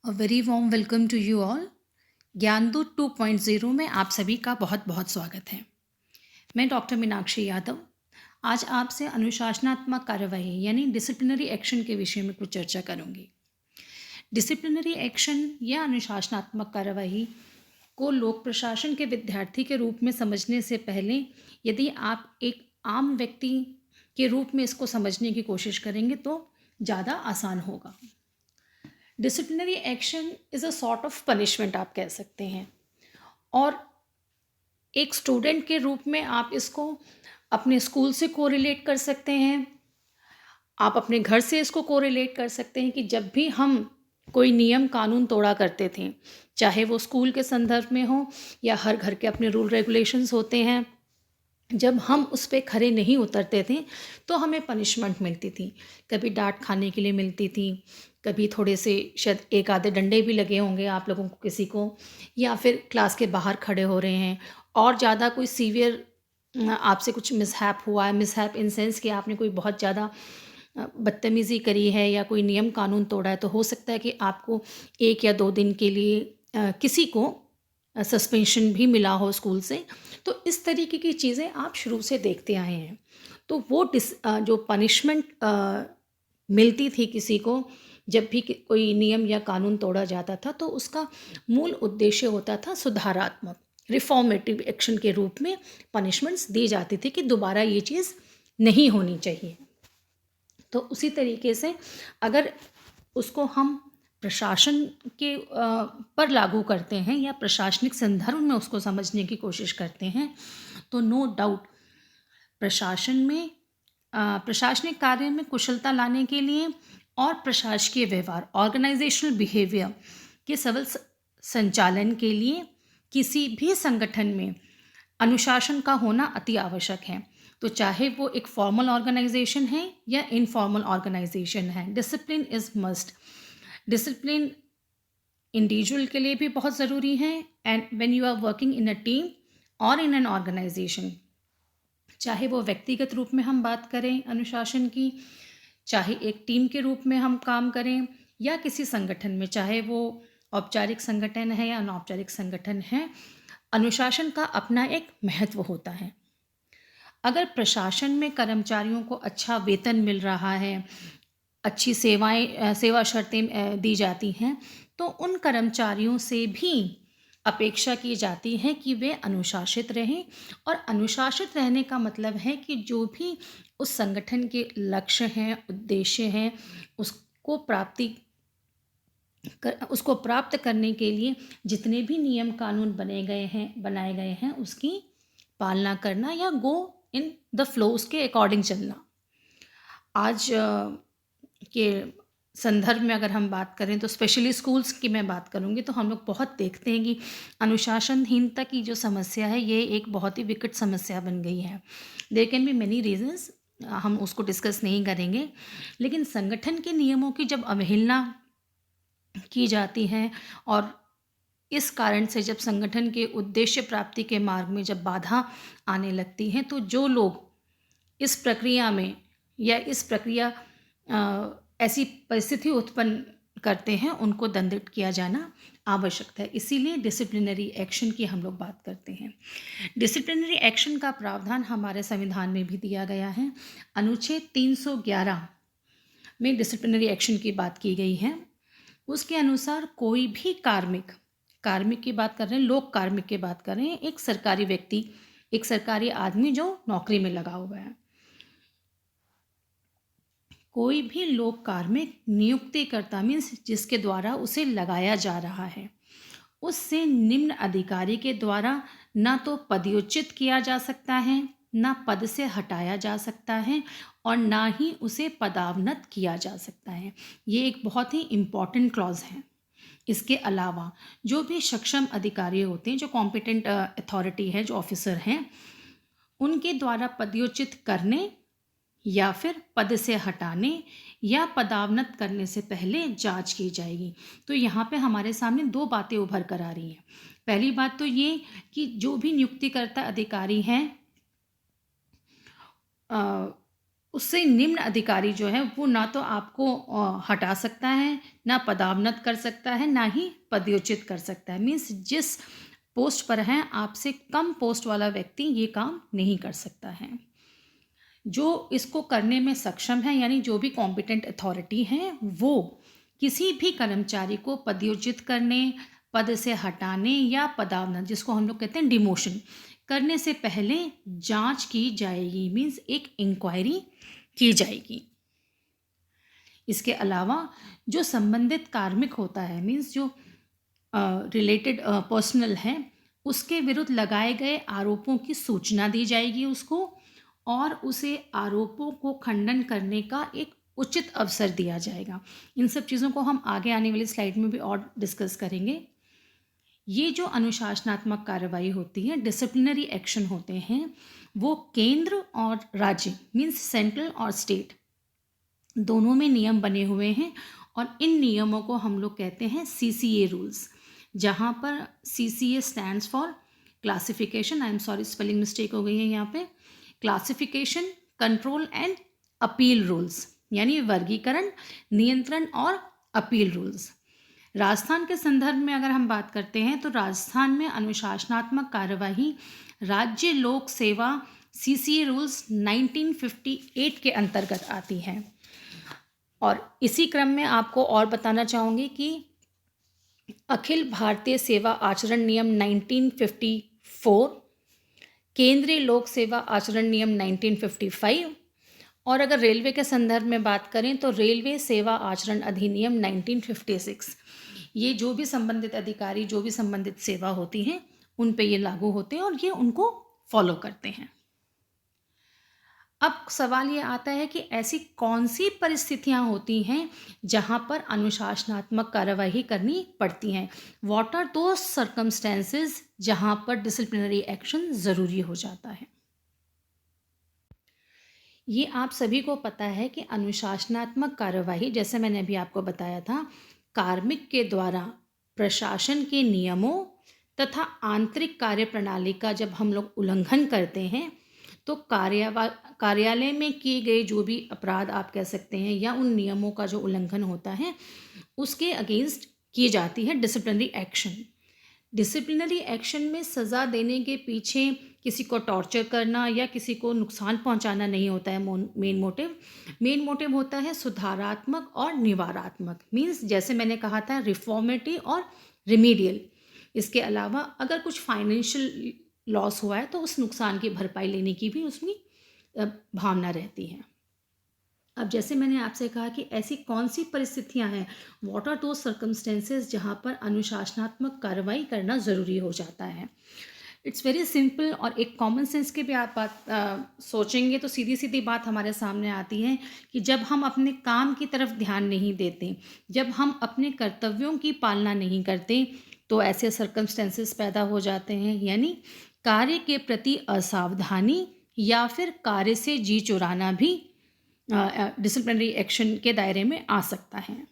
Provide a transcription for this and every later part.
Very warm welcome to you all. Gyandoot 2.0 में आप सभी का बहुत बहुत स्वागत है। मैं डॉक्टर मीनाक्षी यादव आज आपसे अनुशासनात्मक कार्यवाही यानी डिसिप्लिनरी एक्शन के विषय में कुछ चर्चा करूंगी। डिसिप्लिनरी एक्शन या अनुशासनात्मक कार्यवाही को लोक प्रशासन के विद्यार्थी के रूप में समझने से पहले यदि आप एक आम व्यक्ति के रूप में इसको समझने की कोशिश करेंगे तो ज़्यादा आसान होगा। Disciplinary action is a sort of punishment आप कह सकते हैं, और एक स्टूडेंट के रूप में आप इसको अपने स्कूल से कोरिलेट कर सकते हैं। आप अपने घर से इसको कोरिलेट कर सकते हैं कि जब भी हम कोई नियम कानून तोड़ा करते थे, चाहे वो स्कूल के संदर्भ में हो या हर घर के अपने रूल रेगुलेशंस होते हैं, जब हम उस पे खरे नहीं उतरते थे तो हमें पनिशमेंट मिलती थी। कभी डांट खाने के लिए मिलती थी, कभी थोड़े से शायद एक आधे डंडे भी लगे होंगे आप लोगों को किसी को, या फिर क्लास के बाहर खड़े हो रहे हैं और ज़्यादा कोई सीवियर आपसे कुछ मिसहैप हुआ है। मिसहैप इन सेंस कि आपने कोई बहुत ज़्यादा बदतमीज़ी करी है या कोई नियम कानून तोड़ा है, तो हो सकता है कि आपको 1 या 2 दिन के लिए किसी को सस्पेंशन भी मिला हो स्कूल से। तो इस तरीके की चीज़ें आप शुरू से देखते आए हैं। तो वो जो पनिशमेंट मिलती थी किसी को जब भी कोई नियम या कानून तोड़ा जाता था, तो उसका मूल उद्देश्य होता था सुधारात्मक, रिफॉर्मेटिव एक्शन के रूप में पनिशमेंट्स दी जाती थी कि दोबारा ये चीज़ नहीं होनी चाहिए। तो उसी तरीके से अगर उसको हम प्रशासन के पर लागू करते हैं या प्रशासनिक संदर्भ में उसको समझने की कोशिश करते हैं, तो नो डाउट प्रशासन में प्रशासनिक कार्य में कुशलता लाने के लिए और प्रशासकीय व्यवहार ऑर्गेनाइजेशनल बिहेवियर के सबल संचालन के लिए किसी भी संगठन में अनुशासन का होना अति आवश्यक है। तो चाहे वो एक फॉर्मल ऑर्गेनाइजेशन है या इनफॉर्मल ऑर्गेनाइजेशन है, discipline is must. Discipline individual के लिए भी बहुत ज़रूरी है, and when you are working in a team और इन एन ऑर्गेनाइजेशन, चाहे वो व्यक्तिगत रूप में हम बात करें अनुशासन की, चाहे एक टीम के रूप में हम काम करें, या किसी संगठन में, चाहे वो औपचारिक संगठन है या अनौपचारिक संगठन है, अनुशासन का अपना एक महत्व होता है। अगर प्रशासन में कर्मचारियों को अच्छा वेतन मिल रहा है, अच्छी सेवा शर्तें दी जाती हैं, तो उन कर्मचारियों से भी अपेक्षा की जाती है कि वे अनुशासित रहें। और अनुशासित रहने का मतलब है कि जो भी उस संगठन के लक्ष्य हैं, उद्देश्य हैं, उसको प्राप्त करने के लिए जितने भी नियम कानून बनाए गए हैं उसकी पालना करना, या गो इन द फ्लो, उसके अकॉर्डिंग चलना। आज के संदर्भ में अगर हम बात करें तो स्पेशली स्कूल्स की मैं बात करूँगी, तो हम लोग बहुत देखते हैं कि अनुशासनहीनता की जो समस्या है ये एक बहुत ही विकट समस्या बन गई है। There can be many reasons, हम उसको डिस्कस नहीं करेंगे, लेकिन संगठन के नियमों की जब अवहेलना की जाती है और इस कारण से जब संगठन के उद्देश्य प्राप्ति के मार्ग में जब बाधा आने लगती है, तो जो लोग इस प्रक्रिया में या इस प्रक्रिया ऐसी परिस्थिति उत्पन्न करते हैं, उनको दंडित किया जाना आवश्यक है। इसीलिए डिसिप्लिनरी एक्शन की हम लोग बात करते हैं। डिसिप्लिनरी एक्शन का प्रावधान हमारे संविधान में भी दिया गया है। अनुच्छेद 311 में डिसिप्लिनरी एक्शन की बात की गई है। उसके अनुसार कोई भी कार्मिक की बात कर रहे हैं, लोक कार्मिक की बात कर रहे हैं, एक सरकारी व्यक्ति, एक सरकारी आदमी जो नौकरी में लगा हुआ है, कोई भी लोक कार्मिक नियुक्तिकर्ता मीन्स जिसके द्वारा उसे लगाया जा रहा है, उससे निम्न अधिकारी के द्वारा ना तो पदयोचित किया जा सकता है, ना पद से हटाया जा सकता है, और ना ही उसे पदावनत किया जा सकता है। ये एक बहुत ही इम्पॉर्टेंट क्लॉज है। इसके अलावा जो भी सक्षम अधिकारी होते हैं, जो कॉम्पिटेंट अथॉरिटी है, जो ऑफिसर हैं, उनके द्वारा पदयोचित करने या फिर पद से हटाने या पदावनत करने से पहले जांच की जाएगी। तो यहाँ पे हमारे सामने 2 बातें उभर कर आ रही हैं। पहली बात तो ये कि जो भी नियुक्तिकर्ता अधिकारी हैं, उससे निम्न अधिकारी जो है वो ना तो आपको हटा सकता है, ना पदावनत कर सकता है, ना ही पदयोचित कर सकता है। मीन्स जिस पोस्ट पर हैं आपसे कम पोस्ट वाला व्यक्ति ये काम नहीं कर सकता है। जो इसको करने में सक्षम है यानी जो भी कॉम्पिटेंट अथॉरिटी हैं वो किसी भी कर्मचारी को पदयोजित करने, पद से हटाने या पदावनत जिसको हम लोग कहते हैं डिमोशन करने से पहले जांच की जाएगी। मीन्स एक इंक्वायरी की जाएगी। इसके अलावा जो संबंधित कार्मिक होता है मीन्स जो रिलेटेड पर्सनल है उसके विरुद्ध लगाए गए आरोपों की सूचना दी जाएगी उसको, और उसे आरोपों को खंडन करने का एक उचित अवसर दिया जाएगा। इन सब चीज़ों को हम आगे आने वाली स्लाइड में भी और डिस्कस करेंगे। ये जो अनुशासनात्मक कार्रवाई होती है, डिसिप्लिनरी एक्शन होते हैं, वो केंद्र और राज्य मीन्स सेंट्रल और स्टेट दोनों में नियम बने हुए हैं, और इन नियमों को हम लोग कहते हैं CCA रूल्स, जहाँ पर CCA stands for classification, I am sorry spelling mistake हो गई है यहाँ पे, classification, control and appeal rules, यानी वर्गीकरण, नियंत्रण और अपील रूल्स। राजस्थान के संदर्भ में अगर हम बात करते हैं तो राजस्थान में अनुशासनात्मक कार्यवाही राज्य लोक सेवा CCA रूल्स 1958 के अंतर्गत आती है। और इसी क्रम में आपको और बताना चाहूँगी कि अखिल भारतीय सेवा आचरण नियम 1954, केंद्रीय लोक सेवा आचरण नियम 1955, और अगर रेलवे के संदर्भ में बात करें तो रेलवे सेवा आचरण अधिनियम 1956। ये जो भी संबंधित अधिकारी, जो भी संबंधित सेवा होती हैं उन पे ये लागू होते हैं और ये उनको फॉलो करते हैं। अब सवाल ये आता है कि ऐसी कौन सी परिस्थितियां होती हैं जहां पर अनुशासनात्मक कार्यवाही करनी पड़ती हैं। व्हाट आर दोज सर्कमस्टेंसेस जहां पर डिसिप्लिनरी एक्शन ज़रूरी हो जाता है। ये आप सभी को पता है कि अनुशासनात्मक कार्यवाही, जैसे मैंने अभी आपको बताया था, कार्मिक के द्वारा प्रशासन के नियमों तथा आंतरिक कार्य प्रणाली का जब हम लोग उल्लंघन करते हैं तो कार्यालय में किए गए जो भी अपराध आप कह सकते हैं या उन नियमों का जो उल्लंघन होता है उसके अगेंस्ट की जाती है डिसिप्लिनरी एक्शन। डिसिप्लिनरी एक्शन में सज़ा देने के पीछे किसी को टॉर्चर करना या किसी को नुकसान पहुंचाना नहीं होता है मेन मोटिव होता है सुधारात्मक और निवारात्मक। मीन्स जैसे मैंने कहा था रिफॉर्मेटिव और रिमीडियल। इसके अलावा अगर कुछ फाइनेंशियल लॉस हुआ है तो उस नुकसान की भरपाई लेने की भी उसमें भावना रहती है। अब जैसे मैंने आपसे कहा कि ऐसी कौन सी परिस्थितियां हैं, व्हाट आर दो सर्कमस्टेंसेस जहां पर अनुशासनात्मक कार्रवाई करना ज़रूरी हो जाता है। इट्स वेरी सिंपल, और एक कॉमन सेंस के भी आप बात सोचेंगे तो सीधी सीधी बात हमारे सामने आती है कि जब हम अपने काम की तरफ ध्यान नहीं देते, जब हम अपने कर्तव्यों की पालना नहीं करते तो ऐसे सर्कमस्टेंसेस पैदा हो जाते हैं, यानी कार्य के प्रति असावधानी या फिर कार्य से जी चुराना भी डिसिप्लिनरी एक्शन के दायरे में आ सकता है।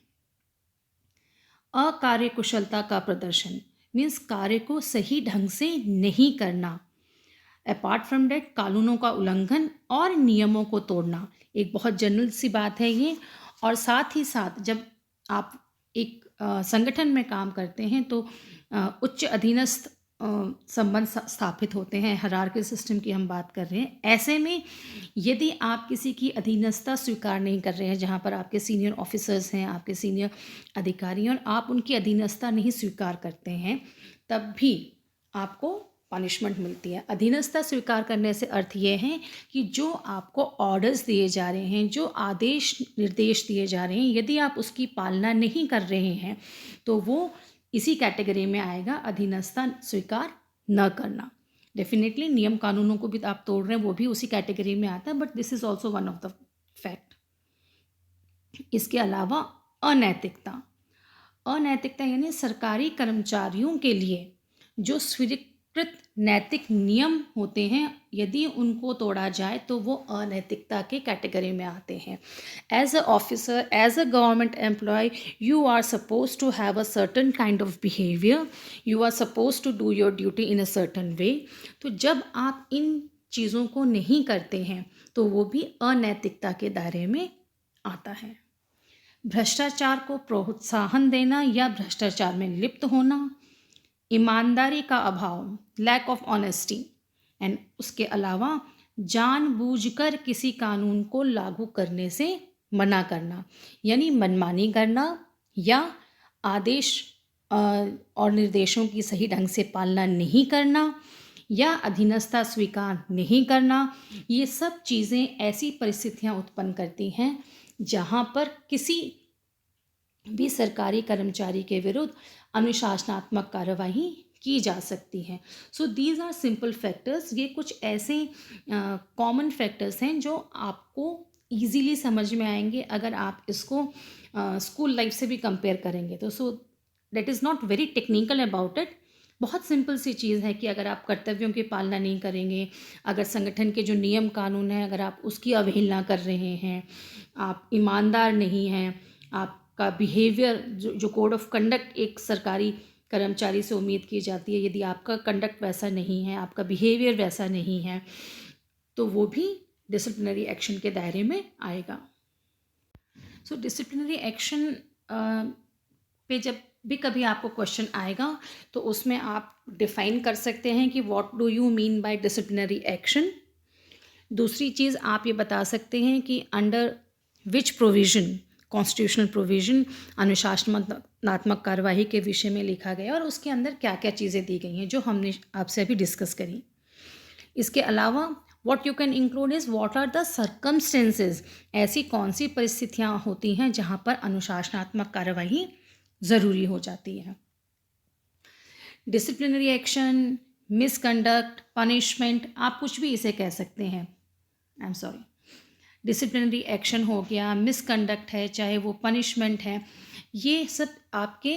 अकार्यकुशलता का प्रदर्शन मीन्स कार्य को सही ढंग से नहीं करना। अपार्ट फ्रॉम डैट कानूनों का उल्लंघन और नियमों को तोड़ना एक बहुत जनरल सी बात है ये। और साथ ही साथ जब आप एक संगठन में काम करते हैं तो उच्च अधीनस्थ संबंध स्थापित होते हैं। हायरार्की सिस्टम की हम बात कर रहे हैं। ऐसे में यदि आप किसी की अधीनस्थता स्वीकार नहीं कर रहे हैं, जहाँ पर आपके सीनियर ऑफिसर्स हैं, आपके सीनियर अधिकारी हैं, और आप उनकी अधीनस्थता नहीं स्वीकार करते हैं, तब भी आपको पनिशमेंट मिलती है। अधीनस्थता स्वीकार करने से अर्थ ये है कि जो आपको ऑर्डर्स दिए जा रहे हैं, जो आदेश निर्देश दिए जा रहे हैं, यदि आप उसकी पालना नहीं कर रहे हैं तो वो इसी कैटेगरी में आएगा, अधीनस्थता स्वीकार न करना। डेफिनेटली नियम कानूनों को भी आप तोड़ रहे हैं, वो भी उसी कैटेगरी में आता है, but this is also one of the fact. इसके अलावा अनैतिकता यानी सरकारी कर्मचारियों के लिए जो स्वीकृत नैतिक नियम होते हैं, यदि उनको तोड़ा जाए तो वो अनैतिकता के कैटेगरी में आते हैं। As a officer, as a government employ, you are suppose to have a certain kind of behaviour, you are suppose to do your duty in a certain way. तो जब आप इन चीज़ों को नहीं करते हैं तो वो भी अनैतिकता के दायरे में आता है। भ्रष्टाचार को प्रोत्साहन देना या भ्रष्टाचार में लिप्त होना, ईमानदारी का अभाव, लैक ऑफ ऑनेस्टी, एंड उसके अलावा जानबूझकर किसी कानून को लागू करने से मना करना, यानी मनमानी करना या आदेश और निर्देशों की सही ढंग से पालना नहीं करना या अधीनस्था स्वीकार नहीं करना। ये सब चीज़ें ऐसी परिस्थितियां उत्पन्न करती हैं जहां पर किसी भी सरकारी कर्मचारी के विरुद्ध अनुशासनात्मक कार्यवाही की जा सकती है। So these are simple factors. ये कुछ ऐसे कॉमन फैक्टर्स हैं जो आपको ईजीली समझ में आएंगे अगर आप इसको स्कूल लाइफ से भी कंपेयर करेंगे तो। So that is not very technical about it. बहुत सिंपल सी चीज़ है कि अगर आप कर्तव्यों की पालना नहीं करेंगे, अगर संगठन के जो नियम कानून हैं अगर आप उसकी अवहेलना कर रहे हैं, आप ईमानदार नहीं हैं, आपका बिहेवियर जो कोड ऑफ कंडक्ट एक सरकारी कर्मचारी से उम्मीद की जाती है, यदि आपका कंडक्ट वैसा नहीं है, आपका बिहेवियर वैसा नहीं है, तो वो भी डिसिप्लिनरी एक्शन के दायरे में आएगा। सो डिसिप्लिनरी एक्शन पे जब भी कभी आपको क्वेश्चन आएगा तो उसमें आप डिफाइन कर सकते हैं कि what do you mean by disciplinary action. दूसरी चीज़ आप ये बता सकते हैं कि under which provision, constitutional provision अनुशासनात्मक कार्यवाही के विषय में लिखा गया और उसके अंदर क्या क्या चीज़ें दी गई हैं जो हमने आपसे अभी डिस्कस करी। इसके अलावा what you can include is what are the circumstances, ऐसी कौन सी परिस्थितियाँ होती हैं जहाँ पर अनुशासनात्मक कार्यवाही ज़रूरी हो जाती है। डिसिप्लिनरी एक्शन, मिसकंडक्ट, पनिशमेंट, आप कुछ भी इसे कह सकते हैं। I am sorry, disciplinary action हो गया, मिसकंडक्ट है, चाहे वो पनिशमेंट है, ये सब आपके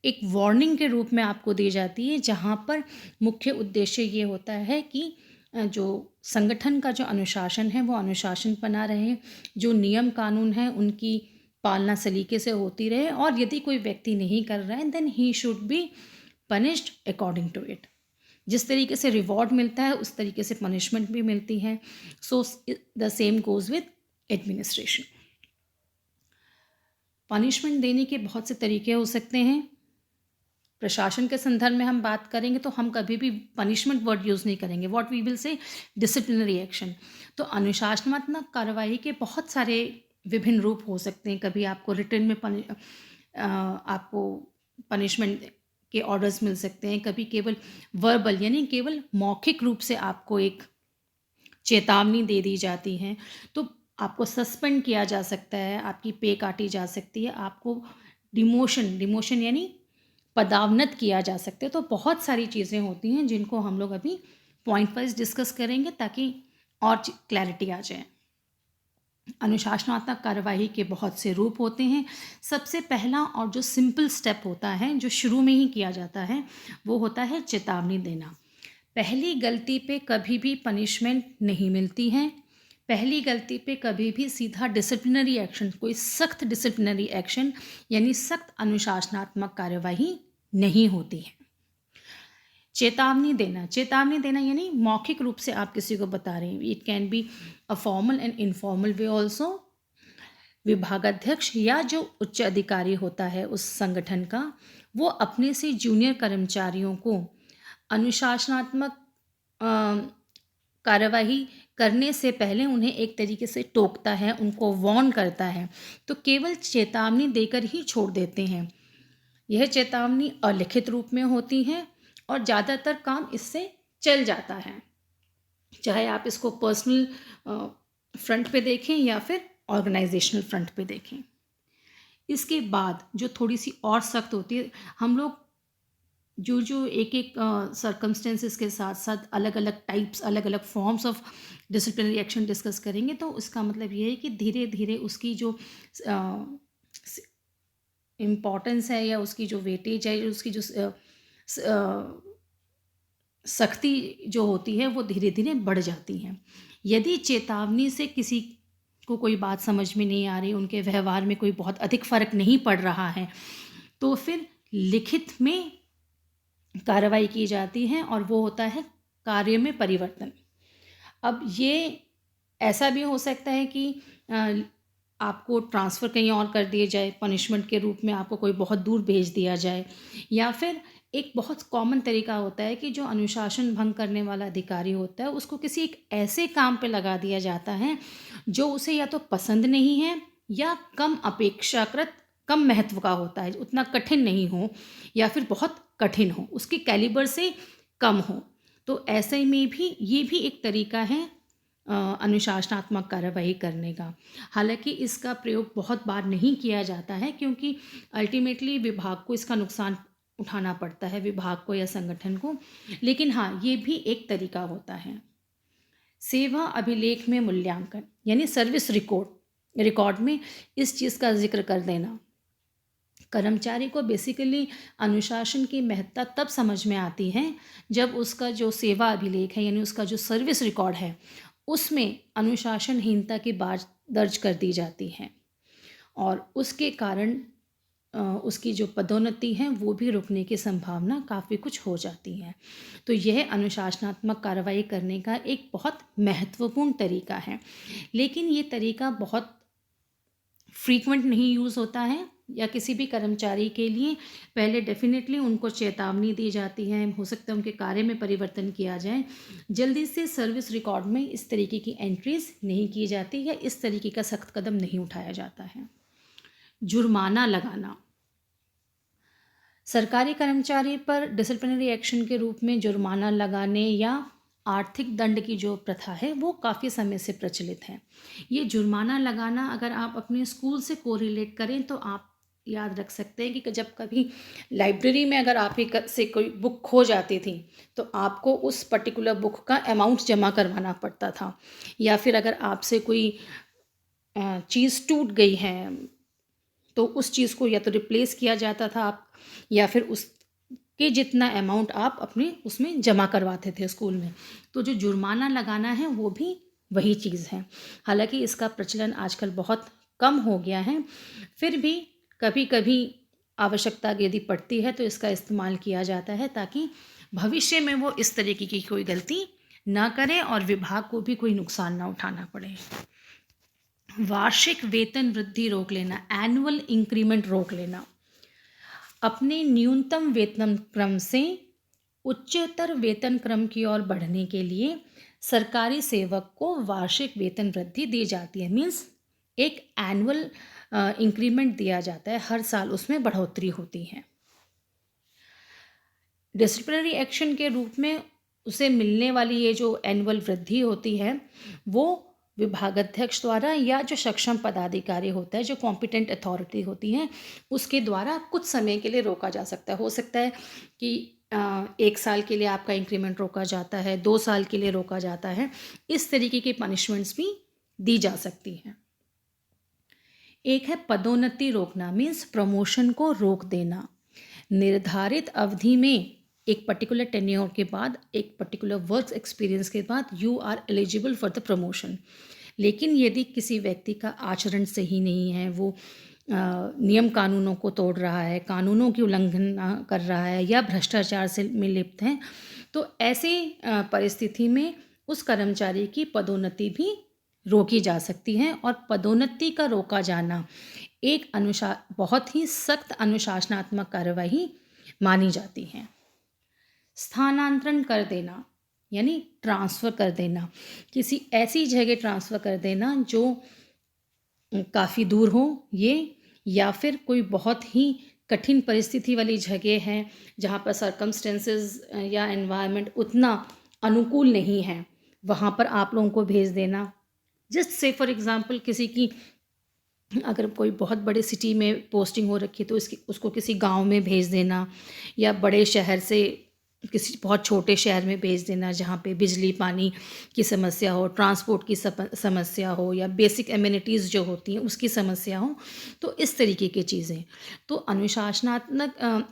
एक वार्निंग के रूप में आपको दी जाती है जहाँ पर मुख्य उद्देश्य ये होता है कि जो संगठन का जो अनुशासन है वो अनुशासन बना रहे, जो नियम कानून है उनकी पालना सलीके से होती रहे, और यदि कोई व्यक्ति नहीं कर रहा है then he should be punished according to it. जिस तरीके से रिवॉर्ड मिलता है उस तरीके से पनिशमेंट भी मिलती है। So the same goes with administration. Punishment देने के बहुत से तरीके हो सकते हैं। प्रशासन के संदर्भ में हम बात करेंगे तो हम कभी भी पनिशमेंट वर्ड यूज़ नहीं करेंगे, what we will say disciplinary action. तो अनुशासनात्मक कार्यवाही के बहुत सारे विभिन्न रूप हो सकते हैं। कभी आपको रिटन में आपको पनिशमेंट के ऑर्डर्स मिल सकते हैं, कभी केवल वर्बल यानी केवल मौखिक रूप से आपको एक चेतावनी दे दी जाती है, तो आपको सस्पेंड किया जा सकता है, आपकी पे काटी जा सकती है, आपको डिमोशन यानी पदावनत किया जा सकता है। तो बहुत सारी चीज़ें होती हैं जिनको हम लोग अभी पॉइंट वाइज डिस्कस करेंगे ताकि और क्लैरिटी आ जाए। अनुशासनात्मक कार्यवाही के बहुत से रूप होते हैं। सबसे पहला और जो सिंपल स्टेप होता है जो शुरू में ही किया जाता है वो होता है चेतावनी देना। पहली गलती पे कभी भी पनिशमेंट नहीं मिलती है, पहली गलती पे कभी भी सीधा डिसिप्लिनरी एक्शन, कोई सख्त डिसिप्लिनरी एक्शन यानी सख्त अनुशासनात्मक कार्यवाही नहीं होती है। चेतावनी देना यानी मौखिक रूप से आप किसी को बता रहे हैं। It can be a formal and informal way also. विभागाध्यक्ष या जो उच्च अधिकारी होता है उस संगठन का, वो अपने से जूनियर कर्मचारियों को अनुशासनात्मक कार्यवाही करने से पहले उन्हें एक तरीके से टोकता है, उनको वार्न करता है, तो केवल चेतावनी देकर ही छोड़ देते हैं। यह चेतावनी अलिखित रूप में होती है और ज़्यादातर काम इससे चल जाता है, चाहे आप इसको पर्सनल फ्रंट पे देखें या फिर ऑर्गेनाइजेशनल फ्रंट पे देखें। इसके बाद जो थोड़ी सी और सख्त होती है, हम लोग जो एक एक सर्कमस्टेंसेस के साथ साथ अलग अलग टाइप्स, अलग अलग forms of disciplinary action discuss करेंगे, तो उसका मतलब ये है कि धीरे धीरे उसकी जो इम्पॉर्टेंस है या उसकी जो वेटेज है, उसकी जो सख्ती जो होती है वो धीरे धीरे बढ़ जाती है। यदि चेतावनी से किसी को कोई बात समझ में नहीं आ रही, उनके व्यवहार में कोई बहुत अधिक फर्क नहीं पड़ रहा है, तो फिर लिखित में कार्रवाई की जाती है और वो होता है कार्य में परिवर्तन। अब ये ऐसा भी हो सकता है कि आपको ट्रांसफ़र कहीं और कर दिया जाए, पनिशमेंट के रूप में आपको कोई बहुत दूर भेज दिया जाए, या फिर एक बहुत कॉमन तरीका होता है कि जो अनुशासन भंग करने वाला अधिकारी होता है उसको किसी एक ऐसे काम पे लगा दिया जाता है जो उसे या तो पसंद नहीं है या कम अपेक्षाकृत कम महत्व का होता है, उतना कठिन नहीं हो या फिर बहुत कठिन हो, उसके कैलिबर से कम हो। तो ऐसे में भी ये भी एक तरीका है अनुशासनात्मक कार्रवाई करने का। हालाँकि इसका प्रयोग बहुत बार नहीं किया जाता है क्योंकि अल्टीमेटली विभाग को इसका नुकसान उठाना पड़ता है, विभाग को या संगठन को। लेकिन हाँ, ये भी एक तरीका होता है। सेवा अभिलेख में मूल्यांकन यानी सर्विस रिकॉर्ड में इस चीज़ का ज़िक्र कर देना। कर्मचारी को बेसिकली अनुशासन की महत्ता तब समझ में आती है जब उसका जो सेवा अभिलेख है यानी उसका जो सर्विस रिकॉर्ड है उसमें अनुशासनहीनता की बात दर्ज कर दी जाती है और उसके कारण उसकी जो पदोन्नति है वो भी रुकने की संभावना काफ़ी कुछ हो जाती है। तो यह अनुशासनात्मक कार्रवाई करने का एक बहुत महत्वपूर्ण तरीका है, लेकिन ये तरीका बहुत फ्रीक्वेंट नहीं यूज़ होता है या किसी भी कर्मचारी के लिए पहले डेफिनेटली उनको चेतावनी दी जाती है, हो सकता है उनके कार्य में परिवर्तन किया जाए। जल्दी से सर्विस रिकॉर्ड में इस तरीके की एंट्रीज नहीं की जाती या इस तरीके का सख्त कदम नहीं उठाया जाता है। जुर्माना लगाना, सरकारी कर्मचारी पर डिसिप्लिनरी एक्शन के रूप में जुर्माना लगाने या आर्थिक दंड की जो प्रथा है वो काफ़ी समय से प्रचलित है। ये जुर्माना लगाना अगर आप अपने स्कूल से कोरिलेट करें तो आप याद रख सकते हैं कि जब कभी लाइब्रेरी में अगर आप ही से कोई बुक खो जाती थी तो आपको उस पर्टिकुलर बुक का अमाउंट जमा करवाना पड़ता था, या फिर अगर आपसे कोई चीज़ टूट गई है तो उस चीज़ को या तो रिप्लेस किया जाता था आप, या फिर उसके जितना अमाउंट आप अपने उसमें जमा करवाते थे स्कूल में। तो जो जुर्माना लगाना है वो भी वही चीज़ है। हालांकि इसका प्रचलन आजकल बहुत कम हो गया है, फिर भी कभी कभी आवश्यकता यदि पड़ती है तो इसका इस्तेमाल किया जाता है ताकि भविष्य में वो इस तरीके की कोई गलती ना करें और विभाग को भी कोई नुकसान ना उठाना पड़े। वार्षिक वेतन वृद्धि रोक लेना, एनुअल इंक्रीमेंट रोक लेना। अपने न्यूनतम वेतन क्रम से उच्चतर वेतन क्रम की ओर बढ़ने के लिए सरकारी सेवक को वार्षिक वेतन वृद्धि दी जाती है। मीन्स एक एनुअल इंक्रीमेंट दिया जाता है, हर साल उसमें बढ़ोतरी होती है। डिसिप्लिनरी एक्शन के रूप में उसे मिलने वाली ये जो एनुअल वृद्धि होती है वो विभागाध्यक्ष द्वारा या जो सक्षम पदाधिकारी होता है, जो कॉम्पिटेंट अथॉरिटी होती हैं, उसके द्वारा कुछ समय के लिए रोका जा सकता है। हो सकता है कि 1 साल के लिए आपका इंक्रीमेंट रोका जाता है, 2 साल के लिए रोका जाता है। इस तरीके की पनिशमेंट्स भी दी जा सकती हैं। एक है पदोन्नति रोकना, मीन्स प्रमोशन को रोक देना। निर्धारित अवधि में एक पर्टिकुलर टेन्योर के बाद, एक पर्टिकुलर वर्क एक्सपीरियंस के बाद you are eligible for the promotion. लेकिन यदि किसी व्यक्ति का आचरण सही नहीं है, वो नियम कानूनों को तोड़ रहा है, कानूनों की उल्लंघना कर रहा है या भ्रष्टाचार से में लिप्त है, तो ऐसी परिस्थिति में उस कर्मचारी की पदोन्नति भी रोकी जा सकती है। और पदोन्नति का रोका जाना एक बहुत ही सख्त अनुशासनात्मक कार्यवाही मानी जाती है। स्थानांतरण कर देना यानी ट्रांसफ़र कर देना, किसी ऐसी जगह ट्रांसफ़र कर देना जो काफ़ी दूर हो ये, या फिर कोई बहुत ही कठिन परिस्थिति वाली जगह है जहाँ पर सर्कमस्टेंसेस या एनवायरनमेंट उतना अनुकूल नहीं है, वहाँ पर आप लोगों को भेज देना। जस्ट से फॉर एग्ज़ाम्पल किसी की अगर कोई बहुत बड़े सिटी में पोस्टिंग हो रखी है तो उसको किसी गांव में भेज देना, या बड़े शहर से किसी बहुत छोटे शहर में भेज देना जहाँ पे बिजली पानी की समस्या हो, ट्रांसपोर्ट की समस्या हो, या बेसिक एमिनिटीज़ जो होती हैं उसकी समस्या हो। तो इस तरीके की चीज़ें, तो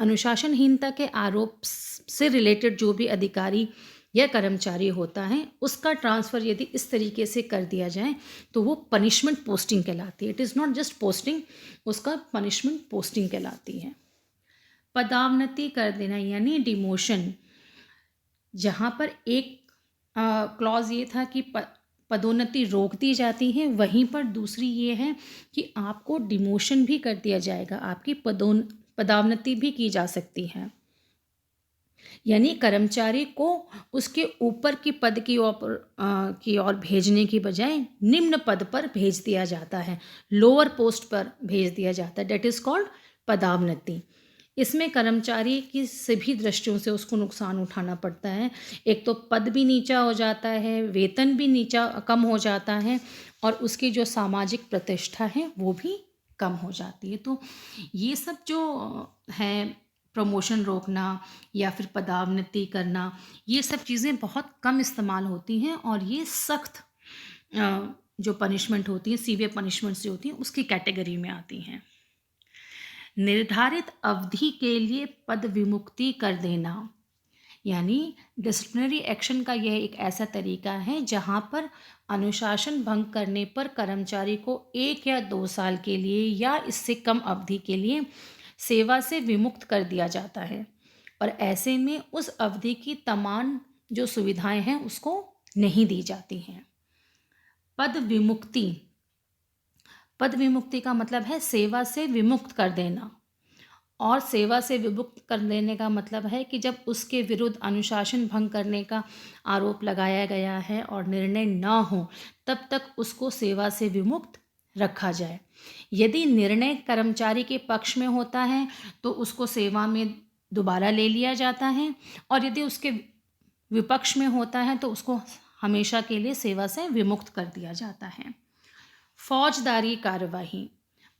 अनुशासनहीनता के आरोप से रिलेटेड जो भी अधिकारी या कर्मचारी होता है उसका ट्रांसफ़र यदि इस तरीके से कर दिया जाए तो वो पनिशमेंट पोस्टिंग कहलाती है। It is not just posting, उसका पनिशमेंट पोस्टिंग कहलाती है। पदावनति कर देना यानी डिमोशन, जहाँ पर एक क्लॉज ये था कि पदोन्नति रोक दी जाती है, वहीं पर दूसरी ये है कि आपको डिमोशन भी कर दिया जाएगा, आपकी पदोन्नति भी की जा सकती है। यानी कर्मचारी को उसके ऊपर की पद की ओर भेजने की बजाय निम्न पद पर भेज दिया जाता है, लोअर पोस्ट पर भेज दिया जाता है, डेट इज़ कॉल्ड पदावनति। इसमें कर्मचारी की सभी दृष्टियों से उसको नुकसान उठाना पड़ता है। एक तो पद भी नीचा हो जाता है, वेतन भी नीचा कम हो जाता है, और उसकी जो सामाजिक प्रतिष्ठा है वो भी कम हो जाती है। तो ये सब जो है, प्रमोशन रोकना या फिर पदावनति करना, ये सब चीज़ें बहुत कम इस्तेमाल होती हैं, और ये सख्त जो पनिशमेंट होती है, सीवियर पनिशमेंट्स जो होती हैं, उसकी कैटेगरी में आती हैं। निर्धारित अवधि के लिए पद विमुक्ति कर देना, यानी डिसिप्लिनरी एक्शन का यह एक ऐसा तरीका है जहां पर अनुशासन भंग करने पर कर्मचारी को 1 या 2 साल के लिए या इससे कम अवधि के लिए सेवा से विमुक्त कर दिया जाता है, और ऐसे में उस अवधि की तमाम जो सुविधाएं हैं उसको नहीं दी जाती हैं। पद विमुक्ति का मतलब है सेवा से विमुक्त कर देना, और सेवा से विमुक्त कर देने का मतलब है कि जब उसके विरुद्ध अनुशासन भंग करने का आरोप लगाया गया है और निर्णय न हो, तब तक उसको सेवा से विमुक्त रखा जाए। यदि निर्णय कर्मचारी के पक्ष में होता है तो उसको सेवा में दोबारा ले लिया जाता है, और यदि उसके विपक्ष में होता है तो उसको हमेशा के लिए सेवा से विमुक्त कर दिया जाता है। फौजदारी कार्यवाही,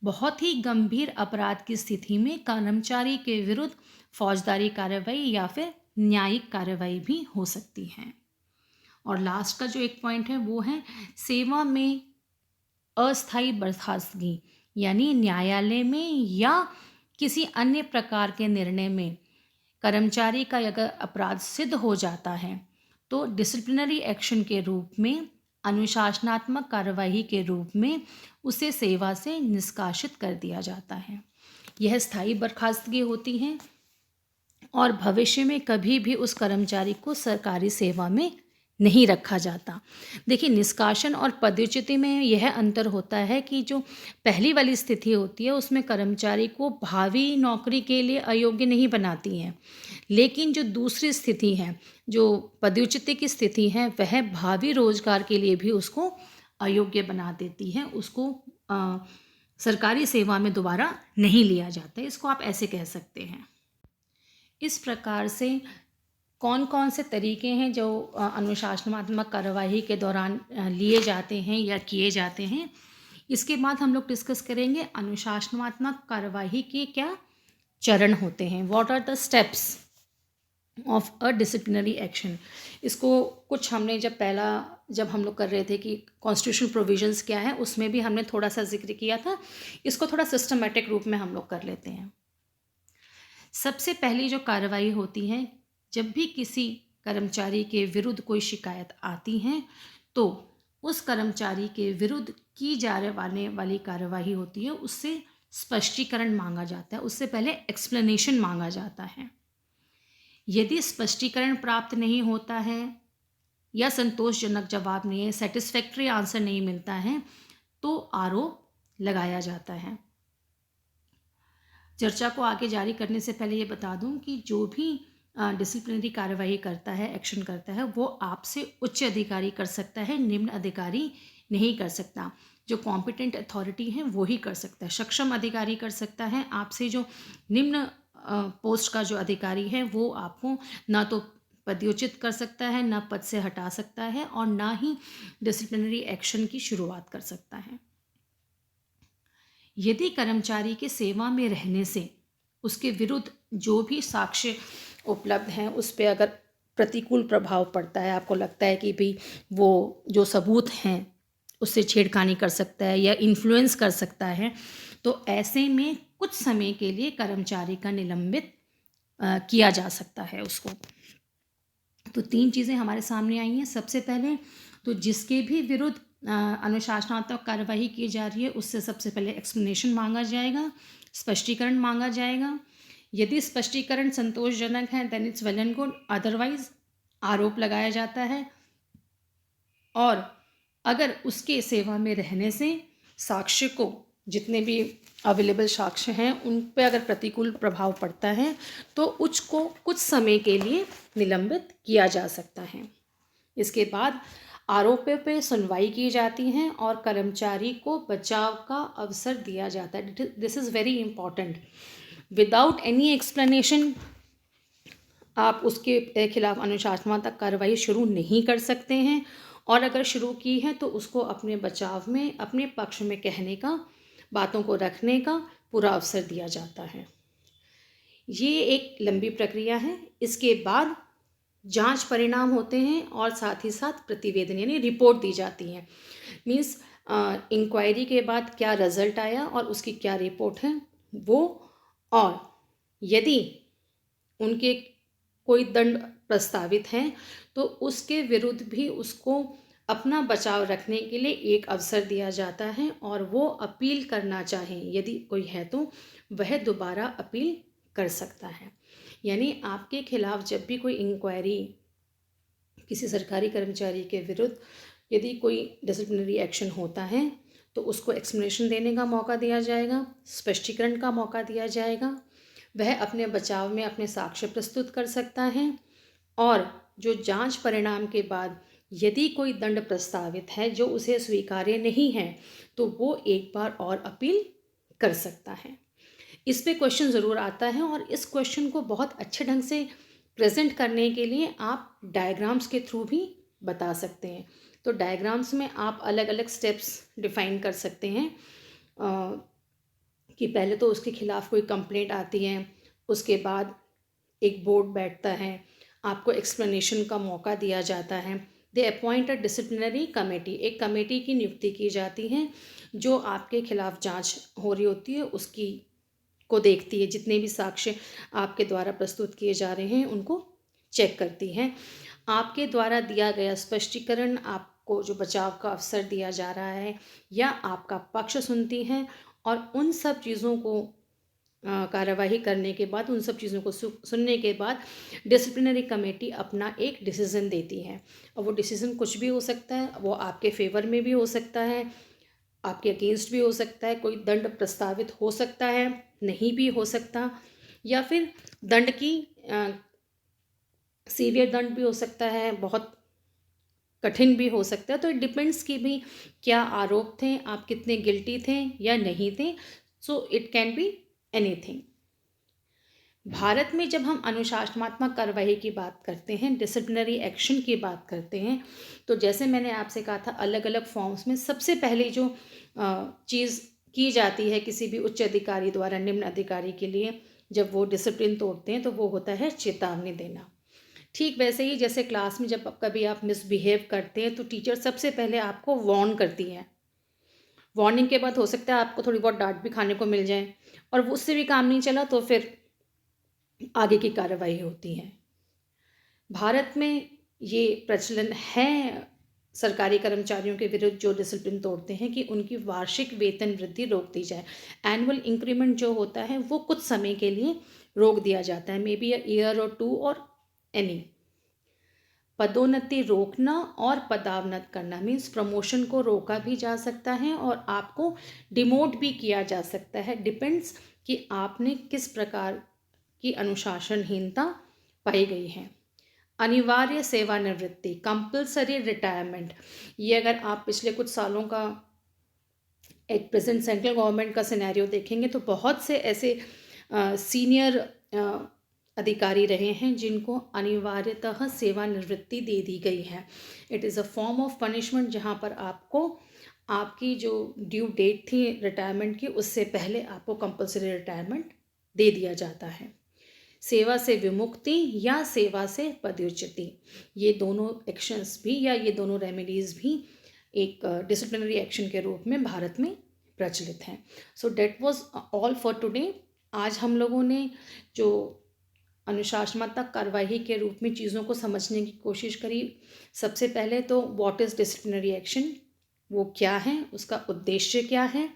बहुत ही गंभीर अपराध की स्थिति में कर्मचारी के विरुद्ध फौजदारी कार्रवाई या फिर न्यायिक कार्रवाई भी हो सकती है। और लास्ट का जो एक पॉइंट है वो है सेवा में अस्थायी बर्खास्तगी, यानी न्यायालय में या किसी अन्य प्रकार के निर्णय में कर्मचारी का अगर अपराध सिद्ध हो जाता है तो डिसिप्लिनरी एक्शन के रूप में, अनुशासनात्मक कार्यवाही के रूप में उसे सेवा से निष्कासित कर दिया जाता है। यह स्थायी बर्खास्तगी होती है और भविष्य में कभी भी उस कर्मचारी को सरकारी सेवा में नहीं रखा जाता। देखिए, निष्कासन और पदच्युति में यह अंतर होता है कि जो पहली वाली स्थिति होती है उसमें कर्मचारी को भावी नौकरी के लिए अयोग्य नहीं बनाती है, लेकिन जो दूसरी स्थिति है, जो पदच्युति की स्थिति है, वह भावी रोजगार के लिए भी उसको अयोग्य बना देती है, उसको सरकारी सेवा में दोबारा नहीं लिया जाता है। इसको आप ऐसे कह सकते हैं। इस प्रकार से कौन कौन से तरीके हैं जो अनुशासनात्मक कार्यवाही के दौरान लिए जाते हैं या किए जाते हैं, इसके बाद हम लोग डिस्कस करेंगे अनुशासनात्मक कार्यवाही के क्या चरण होते हैं, what are the steps of a disciplinary action. इसको कुछ हमने जब हम लोग कर रहे थे कि कॉन्स्टिट्यूशनल प्रोविजंस क्या है, उसमें भी हमने थोड़ा सा जिक्र किया था। इसको थोड़ा सिस्टमेटिक रूप में हम लोग कर लेते हैं। सबसे पहली जो कार्रवाई होती है, जब भी किसी कर्मचारी के विरुद्ध कोई शिकायत आती है तो उस कर्मचारी के विरुद्ध की जाने वाली कार्यवाही होती है, उससे स्पष्टीकरण मांगा जाता है, उससे पहले एक्सप्लेनेशन मांगा जाता है। यदि स्पष्टीकरण प्राप्त नहीं होता है या संतोषजनक जवाब नहीं है, सेटिस्फैक्ट्री आंसर नहीं मिलता है, तो आरोप लगाया जाता है। चर्चा को आगे जारी करने से पहले ये बता दूं कि जो भी डिसिप्लिनरी कार्यवाही करता है, एक्शन करता है, वो आपसे उच्च अधिकारी कर सकता है, निम्न अधिकारी नहीं कर सकता। जो कॉम्पिटेंट अथॉरिटी है वो ही कर सकता है, सक्षम अधिकारी कर सकता है। आपसे जो निम्न पोस्ट का जो अधिकारी है वो आपको ना तो पदच्युत कर सकता है, ना पद से हटा सकता है, और ना ही डिसिप्लिनरी एक्शन की शुरुआत कर सकता है। यदि कर्मचारी के सेवा में रहने से उसके विरुद्ध जो भी साक्ष्य उपलब्ध हैं उस पर अगर प्रतिकूल प्रभाव पड़ता है, आपको लगता है कि भाई वो जो सबूत हैं उससे छेड़खानी कर सकता है या इन्फ्लुएंस कर सकता है, तो ऐसे में कुछ समय के लिए कर्मचारी का निलंबित किया जा सकता है उसको। तो 3 चीज़ें हमारे सामने आई हैं। सबसे पहले तो जिसके भी विरुद्ध अनुशासनात्मक कार्यवाही की जा रही है उससे सबसे पहले एक्सप्लेनेशन मांगा जाएगा, स्पष्टीकरण मांगा जाएगा। यदि स्पष्टीकरण संतोषजनक है then it's well and good, otherwise आरोप लगाया जाता है और अगर उसके सेवा में रहने से साक्ष्य को, जितने भी अवेलेबल साक्ष्य हैं उन पे अगर प्रतिकूल प्रभाव पड़ता है तो उसको कुछ समय के लिए निलंबित किया जा सकता है। इसके बाद आरोपों पे सुनवाई की जाती है और कर्मचारी को बचाव का अवसर दिया जाता है। This is very important. Without any explanation आप उसके खिलाफ अनुशासनात्मक कार्रवाई शुरू नहीं कर सकते हैं, और अगर शुरू की है तो उसको अपने बचाव में, अपने पक्ष में कहने का, बातों को रखने का पूरा अवसर दिया जाता है। ये एक लंबी प्रक्रिया है। इसके बाद जांच परिणाम होते हैं और साथ ही साथ प्रतिवेदन यानी रिपोर्ट दी जाती है। मीन्स इंक्वायरी के बाद क्या रिजल्ट आया और उसकी क्या रिपोर्ट है वो, और यदि उनके कोई दंड प्रस्तावित है तो उसके विरुद्ध भी उसको अपना बचाव रखने के लिए एक अवसर दिया जाता है, और वो अपील करना चाहे यदि कोई है तो वह दोबारा अपील कर सकता है। यानी आपके खिलाफ जब भी कोई इंक्वायरी किसी सरकारी कर्मचारी के विरुद्ध यदि कोई डिसिप्लिनरी एक्शन होता है तो उसको एक्सप्लेनेशन देने का मौका दिया जाएगा, स्पष्टीकरण का मौका दिया जाएगा, वह अपने बचाव में अपने साक्ष्य प्रस्तुत कर सकता है, और जो जांच परिणाम के बाद यदि कोई दंड प्रस्तावित है जो उसे स्वीकार्य नहीं है तो वो एक बार और अपील कर सकता है। इस पे क्वेश्चन ज़रूर आता है, और इस क्वेश्चन को बहुत अच्छे ढंग से प्रेजेंट करने के लिए आप डायग्राम्स के थ्रू भी बता सकते हैं। तो डायग्राम्स में आप अलग अलग स्टेप्स डिफाइन कर सकते हैं कि पहले तो उसके खिलाफ कोई कंप्लेंट आती है, उसके बाद एक बोर्ड बैठता है, आपको एक्सप्लेनेशन का मौका दिया जाता है। दे अपॉइंट अ डिसिप्लिनरी कमेटी, एक कमेटी की नियुक्ति की जाती है जो आपके खिलाफ जांच हो रही होती है उसकी को देखती है, जितने भी साक्ष्य आपके द्वारा प्रस्तुत किए जा रहे हैं उनको चेक करती हैं। आपके द्वारा दिया गया स्पष्टीकरण, आपको जो बचाव का अवसर दिया जा रहा है या आपका पक्ष सुनती हैं, और उन सब चीज़ों को कार्यवाही करने के बाद, उन सब चीज़ों को सुनने के बाद डिसिप्लिनरी कमेटी अपना एक डिसीज़न देती है, और वो डिसीज़न कुछ भी हो सकता है। वो आपके फेवर में भी हो सकता है, आपके अगेंस्ट भी हो सकता है, कोई दंड प्रस्तावित हो सकता है, नहीं भी हो सकता, या फिर दंड की सीवियर दंड भी हो सकता है, बहुत कठिन भी हो सकता है। तो इट डिपेंड्स कि भी क्या आरोप थे, आप कितने गिल्टी थे या नहीं थे। So it can be anything. Bharat में जब हम अनुशासनात्मक कार्रवाई की बात करते हैं, डिसिप्लिनरी एक्शन की बात करते हैं, तो जैसे मैंने आपसे कहा था अलग अलग फॉर्म्स में सबसे पहले जो चीज़ की जाती है किसी भी उच्च अधिकारी द्वारा निम्न अधिकारी के लिए जब वो डिसिप्लिन तोड़ते हैं तो वो होता है चेतावनी देना। ठीक वैसे ही जैसे क्लास में जब कभी आप मिसबिहेव करते हैं तो टीचर सबसे पहले आपको वार्न करती है। वार्निंग के बाद हो सकता है आपको थोड़ी बहुत डांट भी खाने को मिल जाए, और वो उससे भी काम नहीं चला तो फिर आगे की कार्रवाई होती है। भारत में ये प्रचलन है सरकारी कर्मचारियों के विरुद्ध जो डिसिप्लिन तोड़ते हैं कि उनकी वार्षिक वेतन वृद्धि रोक दी जाए। एनुअल इंक्रीमेंट जो होता है वो कुछ समय के लिए रोक दिया जाता है, मे बी अ ईयर और 2 और एनी। पदोन्नति रोकना और पदावनत करना मीन्स प्रमोशन को रोका भी जा सकता है और आपको डिमोट भी किया जा सकता है। डिपेंड्स कि आपने किस प्रकार की अनुशासनहीनता पाई गई है। अनिवार्य सेवानिवृत्ति, कंपल्सरी रिटायरमेंट, ये अगर आप पिछले कुछ सालों का एक प्रेजेंट सेंट्रल गवर्नमेंट का सिनेरियो देखेंगे तो बहुत से ऐसे सीनियर अधिकारी रहे हैं जिनको अनिवार्यतः सेवानिवृत्ति दे दी गई है। It is a form of punishment जहाँ पर आपको आपकी जो ड्यू डेट थी रिटायरमेंट की उससे पहले आपको कंपल्सरी रिटायरमेंट दे दिया जाता है। सेवा से विमुक्ति या सेवा से पदच्युति, ये दोनों एक्शंस भी या ये दोनों रेमेडीज़ भी एक डिसिप्लिनरी एक्शन के रूप में भारत में प्रचलित हैं। So that was all for today. आज हम लोगों ने जो अनुशासनात्मक कार्रवाई के रूप में चीज़ों को समझने की कोशिश करी। सबसे पहले तो व्हाट इज़ डिसिप्लिनरी एक्शन, वो क्या है, उसका उद्देश्य क्या है,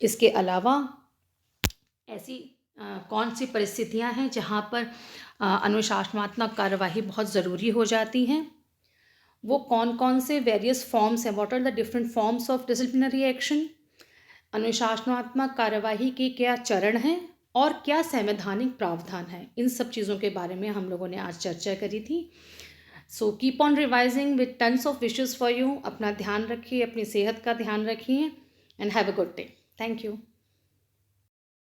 इसके अलावा ऐसी कौन सी परिस्थितियां हैं जहां पर अनुशासनात्मक कार्यवाही बहुत ज़रूरी हो जाती हैं, वो कौन कौन से वेरियस फॉर्म्स हैं, what are the different forms of disciplinary action, अनुशासनात्मक कार्यवाही के क्या चरण हैं और क्या संवैधानिक प्रावधान है, इन सब चीज़ों के बारे में हम लोगों ने आज चर्चा करी थी। So keep on revising with tons of wishes for you. अपना ध्यान रखिए, अपनी सेहत का ध्यान रखिए and have a good day. Thank you.